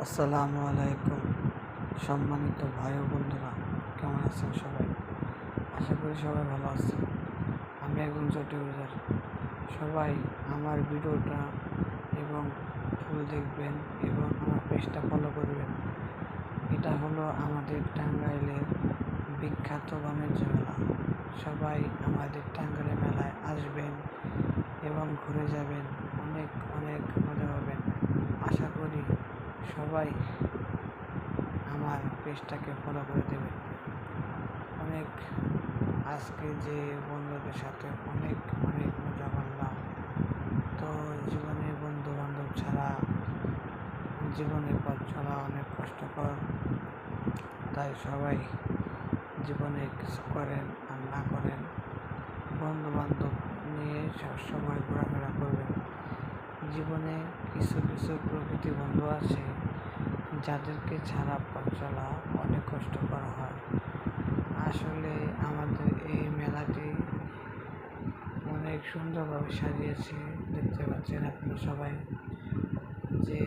আসসালামু আলাইকুম। সম্মানিত ভাই ও বন্ধুরা, কেমন আছেন সবাই? আশা করি সবাই ভালো আছেন। আমি একজন ছোট ইউজার। সবাই আমার ভিডিওটা এবং ফুল দেখবেন এবং আমার পেজটা ফলো করবেন। এটা হলো আমাদের টাঙ্গাইলের বিখ্যাত বাণিজ্য মেলা। সবাই আমাদের টাঙ্গাইলের মেলায় আসবেন এবং ঘুরে যাবেন, অনেক অনেক মজা পাবেন। আশা করি সবাই আমার পেজটাকে ফলো করে দেবেন। অনেক আজকে যে বন্ধুদের সাথে অনেক অনেক মজা করলাম। তো জীবনে বন্ধু বান্ধব ছাড়া জীবনে পথ চলা অনেক কষ্টকর। তাই সবাই জীবনে কিছু করেন আর না করেন, বন্ধু বান্ধব নিয়ে সবসময় ঘোরাফেরা করবেন। জীবনে কিছু কিছু প্রকৃতি বন্ধু আছে যাদেরকে ছাড়া পথ চলা অনেক কষ্টকর হয়। আসলে আমাদের এই মেলাটি অনেক সুন্দরভাবে সাজিয়েছে, দেখতে পাচ্ছেন আপনারা সবাই যে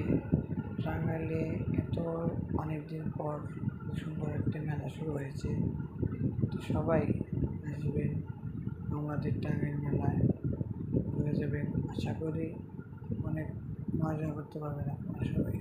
টাঙ্গাইলে এত অনেকদিন পর সুন্দর একটা মেলা শুরু হয়েছে। তো সবাই আসবেন আমাদের টাঙ্গাইল মেলায়, ঘুরে যাবেন। আশা করি অনেক মজা করতে পারবেন আপনারা সবাই।